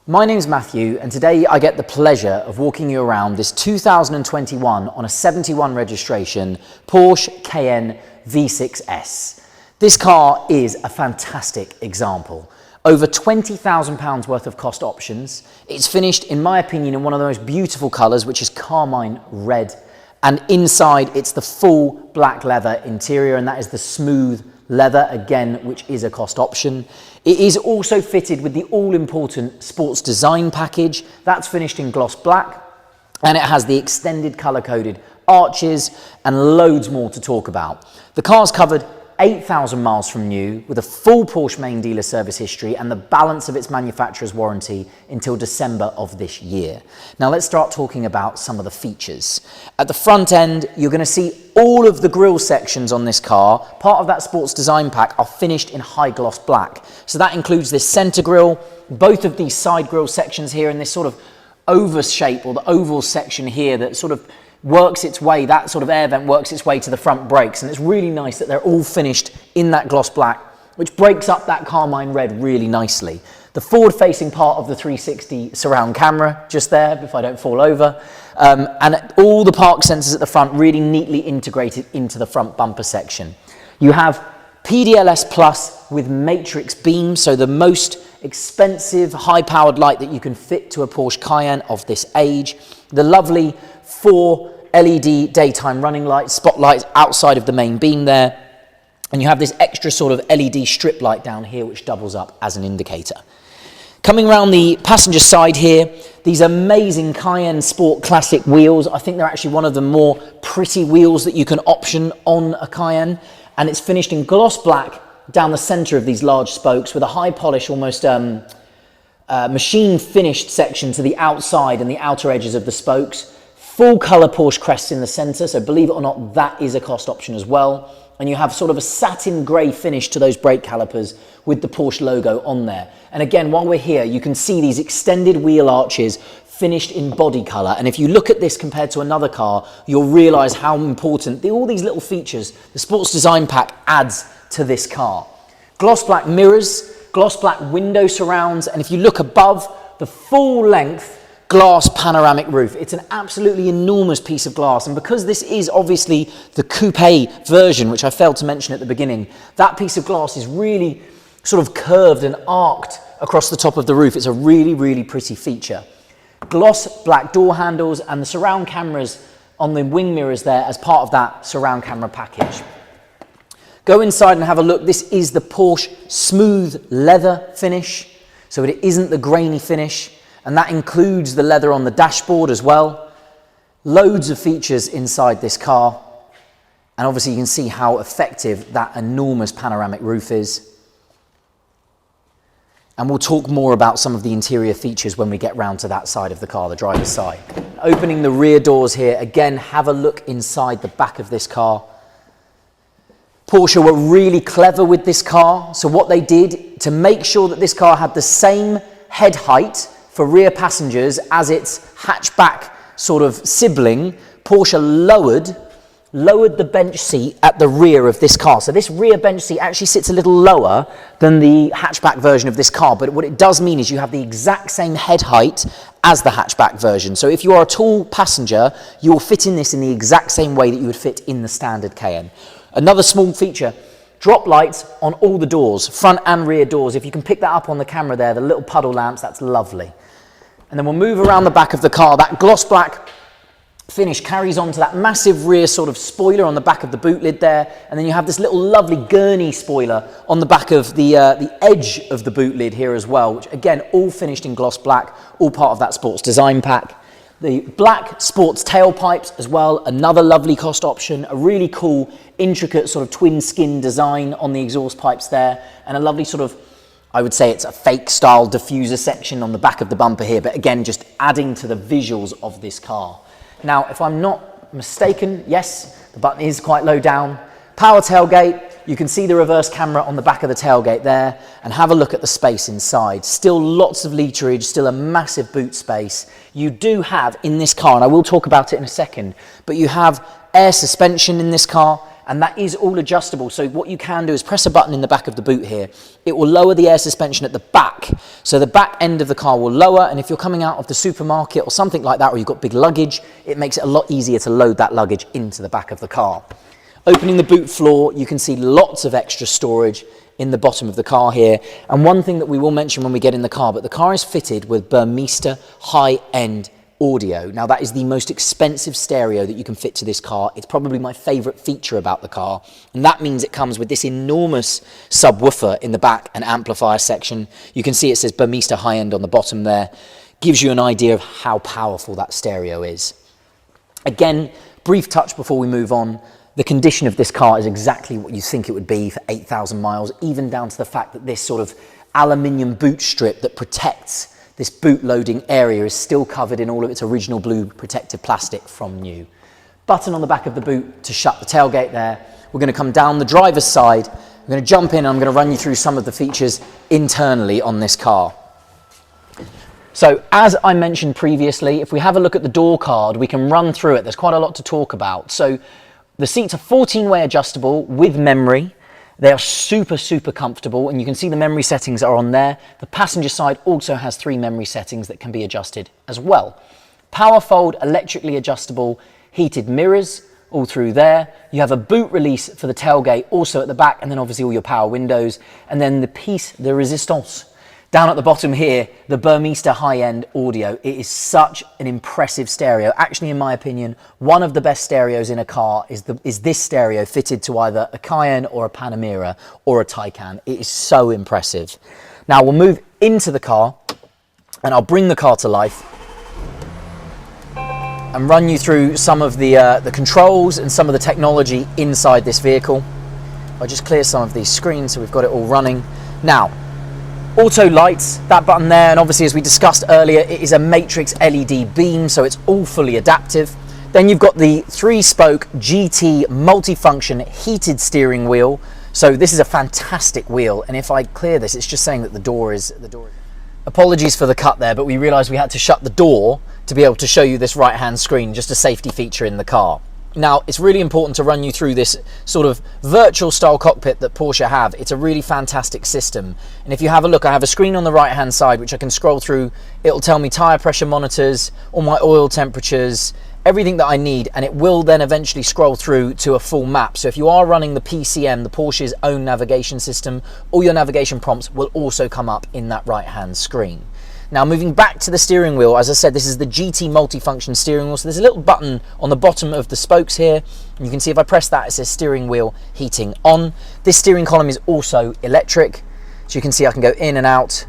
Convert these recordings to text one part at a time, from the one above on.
My name's Matthew, and today I get the pleasure of walking you around this 2021 on a 71 registration Porsche Cayenne V6 S. This car is a fantastic example. Over £20,000 worth of cost options. It's finished, in my opinion, in one of the most beautiful colours, which is Carmine Red. And inside, it's the full black leather interior, and that is the smooth leather, again, which is a cost option. It is also fitted with the all-important sports design package. That's finished in gloss black, and it has the extended colour-coded arches and loads more to talk about. The car's covered 8,000 miles from new, with a full Porsche main dealer service history and the balance of its manufacturer's warranty until December of this year. Now let's start talking about some of the features. At the front end, you're going to see all of the grille sections on this car, part of that sports design pack, are finished in high gloss black. So that includes this center grille, both of these side grille sections here, and this sort of oval shape, or the oval section here that sort of works its way, that sort of air vent works its way to the front brakes, and it's really nice that they're all finished in that gloss black, which breaks up that Carmine Red really nicely. The forward-facing part of the 360 surround camera, just there, if I don't fall over, and all the park sensors at the front really neatly integrated into the front bumper section. You have PDLS Plus with matrix beam, so the most expensive, high-powered light that you can fit to a Porsche Cayenne of this age. The lovely 4 LED daytime running lights, spotlights outside of the main beam there. And you have this extra sort of LED strip light down here, which doubles up as an indicator. Coming around the passenger side here, these amazing Cayenne Sport Classic wheels. I think they're actually one of the more pretty wheels that you can option on a Cayenne. And it's finished in gloss black down the center of these large spokes with a high polish, almost machine finished section to the outside and the outer edges of the spokes. Full color Porsche crest in the center, so believe it or not, that is a cost option as well. And you have sort of a satin gray finish to those brake calipers with the Porsche logo on there. And again, while we're here, you can see these extended wheel arches finished in body color. And if you look at this compared to another car, you'll realize how important all these little features the sports design pack adds to this car. Gloss black mirrors, gloss black window surrounds, and if you look above, the full length glass panoramic roof. It's an absolutely enormous piece of glass, and because this is obviously the coupe version, which I failed to mention at the beginning, that piece of glass is really sort of curved and arced across the top of the roof. It's a really, really pretty feature. Gloss black door handles and the surround cameras on the wing mirrors there as part of that surround camera package. Go inside and have a look. This is the Porsche smooth leather finish, so it isn't the grainy finish. And that includes the leather on the dashboard as well. Loads of features inside this car. And obviously you can see how effective that enormous panoramic roof is. And we'll talk more about some of the interior features when we get round to that side of the car, the driver's side. Opening the rear doors here, again, have a look inside the back of this car. Porsche were really clever with this car. So what they did to make sure that this car had the same head height for rear passengers as its hatchback sort of sibling, Porsche lowered the bench seat at the rear of this car. So this rear bench seat actually sits a little lower than the hatchback version of this car, but what it does mean is you have the exact same head height as the hatchback version. So if you are a tall passenger, you will fit in this in the exact same way that you would fit in the standard Cayenne. Another small feature, drop lights on all the doors, front and rear doors. If you can pick that up on the camera there, the little puddle lamps, that's lovely. And then we'll move around the back of the car. That gloss black finish carries on to that massive rear sort of spoiler on the back of the boot lid there. And then you have this little lovely gurney spoiler on the back of the edge of the boot lid here as well, which again, all finished in gloss black, all part of that sports design pack. The black sports tailpipes as well, another lovely cost option, a really cool, intricate sort of twin skin design on the exhaust pipes there, and a lovely sort of, I would say it's a fake style diffuser section on the back of the bumper here, but again, just adding to the visuals of this car. Now, if I'm not mistaken, yes, the button is quite low down. Power tailgate, you can see the reverse camera on the back of the tailgate there, and have a look at the space inside. Still lots of literage, still a massive boot space. You do have in this car, and I will talk about it in a second, but you have air suspension in this car, and that is all adjustable. So what you can do is press a button in the back of the boot here. It will lower the air suspension at the back. So the back end of the car will lower, and if you're coming out of the supermarket or something like that, or you've got big luggage, it makes it a lot easier to load that luggage into the back of the car. Opening the boot floor, you can see lots of extra storage in the bottom of the car here. And one thing that we will mention when we get in the car, but the car is fitted with Burmester high-end audio. Now that is the most expensive stereo that you can fit to this car. It's probably my favorite feature about the car, and that means it comes with this enormous subwoofer in the back and amplifier section. You can see it says Burmester high-end on the bottom there. Gives you an idea of how powerful that stereo is. Again, brief touch before we move on. The condition of this car is exactly what you think it would be for 8,000 miles, even down to the fact that this sort of aluminium boot strip that protects this boot loading area is still covered in all of its original blue protective plastic from new. Button on the back of the boot to shut the tailgate there. We're going to come down the driver's side. I'm going to jump in and I'm going to run you through some of the features internally on this car. So as I mentioned previously, if we have a look at the door card, we can run through it. There's quite a lot to talk about. So the seats are 14-way adjustable with memory. They are super, super comfortable, and you can see the memory settings are on there. The passenger side also has 3 memory settings that can be adjusted as well. Power fold, electrically adjustable, heated mirrors all through there. You have a boot release for the tailgate also at the back, and then obviously all your power windows. And then the piece de resistance down at the bottom here, the Burmester high-end audio. It is such an impressive stereo. Actually, in my opinion, one of the best stereos in a car is this stereo fitted to either a Cayenne or a Panamera or a Taycan. It is so impressive. Now we'll move into the car and I'll bring the car to life and run you through some of the controls and some of the technology inside this vehicle. I'll just clear some of these screens so we've got it all running. Now, auto lights, that button there, and obviously as we discussed earlier, it is a matrix LED beam, so it's all fully adaptive. Then you've got the 3-spoke GT multifunction heated steering wheel. So this is a fantastic wheel, and if I clear this, it's just saying that the door is. Apologies for the cut there, but we realized we had to shut the door to be able to show you this right-hand screen, just a safety feature in the car. Now, it's really important to run you through this sort of virtual style cockpit that Porsche have. It's a really fantastic system. And if you have a look, I have a screen on the right hand side which I can scroll through. It'll tell me tire pressure monitors, all my oil temperatures, everything that I need, and it will then eventually scroll through to a full map. So if you are running the PCM, the Porsche's own navigation system, all your navigation prompts will also come up in that right hand screen. Now moving back to the steering wheel, as I said, this is the GT multifunction steering wheel. So there's a little button on the bottom of the spokes here. And you can see if I press that, it says steering wheel heating on. This steering column is also electric. So you can see I can go in and out,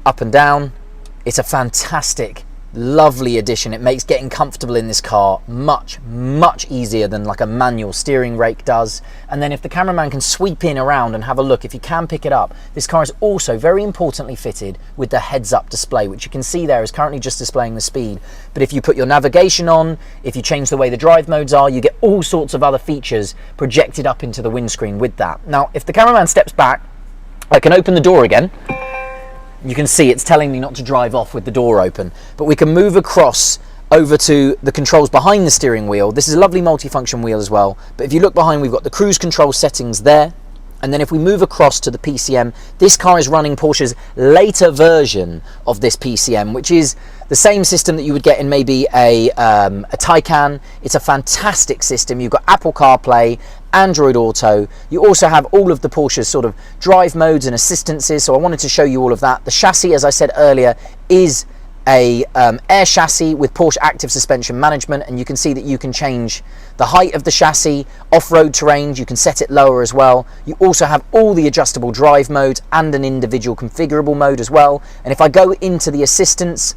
up and down. It's a fantastic, lovely addition. It makes getting comfortable in this car much, much easier than like a manual steering rake does. And then if the cameraman can sweep in around and have a look, if you can pick it up, this car is also very importantly fitted with the heads-up display, which you can see there is currently just displaying the speed. But if you put your navigation on, if you change the way the drive modes are, you get all sorts of other features projected up into the windscreen with that. Now, if the cameraman steps back, I can open the door again. You can see it's telling me not to drive off with the door open, but we can move across over to the controls behind the steering wheel. This is a lovely multifunction wheel as well, but if you look behind, we've got the cruise control settings there. And then if we move across to the PCM, this car is running Porsche's later version of this PCM, which is the same system that you would get in maybe a Taycan. It's a fantastic system. You've got Apple CarPlay, Android Auto. You also have all of the Porsche's sort of drive modes and assistances, so I wanted to show you all of that. The chassis, as I said earlier, is a air chassis with Porsche active suspension management, and you can see that you can change the height of the chassis, off-road terrain, you can set it lower as well. You also have all the adjustable drive modes and an individual configurable mode as well. And if I go into the assistance,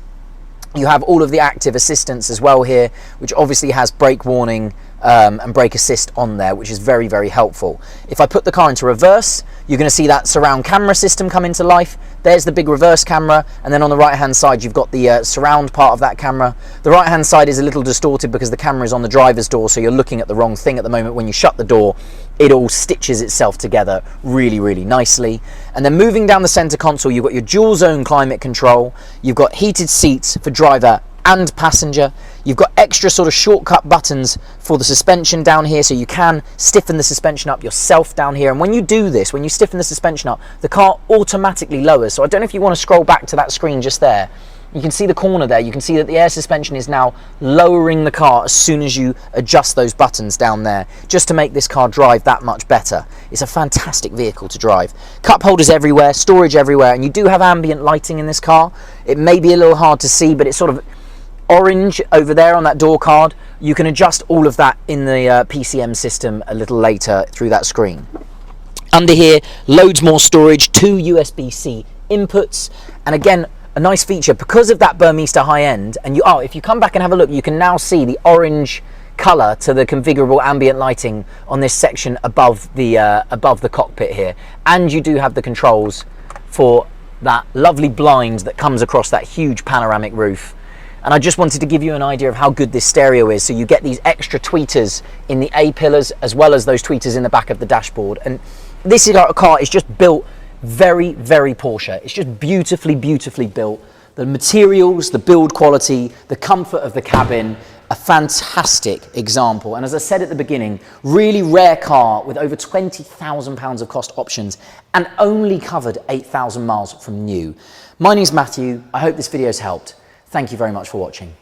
you have all of the active assistance as well here, which obviously has brake warning and brake assist on there, which is very, very helpful. If I put the car into reverse, you're going to see that surround camera system come into life. There's the big reverse camera, and then on the right hand side you've got the surround part of that camera. The right hand side is a little distorted because the camera is on the driver's door, so you're looking at the wrong thing at the moment. When you shut the door, it all stitches itself together really, really nicely. And then moving down the center console, you've got your dual zone climate control, you've got heated seats for driver and passenger. You've got extra sort of shortcut buttons for the suspension down here, so you can stiffen the suspension up yourself down here. And when you do this, when you stiffen the suspension up, the car automatically lowers. So I don't know if you want to scroll back to that screen just there. You can see the corner there. You can see that the air suspension is now lowering the car as soon as you adjust those buttons down there, just to make this car drive that much better. It's a fantastic vehicle to drive. Cup holders everywhere, storage everywhere, and you do have ambient lighting in this car. It may be a little hard to see, but it's sort of orange over there on that door card. You can adjust all of that in the PCM system a little later through that screen. Under here, loads more storage, 2 USB-C inputs, and again, a nice feature because of that Burmester high end. And if you come back and have a look, you can now see the orange color to the configurable ambient lighting on this section above the cockpit here. And you do have the controls for that lovely blind that comes across that huge panoramic roof. And I just wanted to give you an idea of how good this stereo is. So you get these extra tweeters in the A-pillars as well as those tweeters in the back of the dashboard. And this car is just built very, very Porsche. It's just beautifully, beautifully built. The materials, the build quality, the comfort of the cabin, a fantastic example. And as I said at the beginning, really rare car with over £20,000 of cost options and only covered 8,000 miles from new. My name's Matthew. I hope this video's helped. Thank you very much for watching.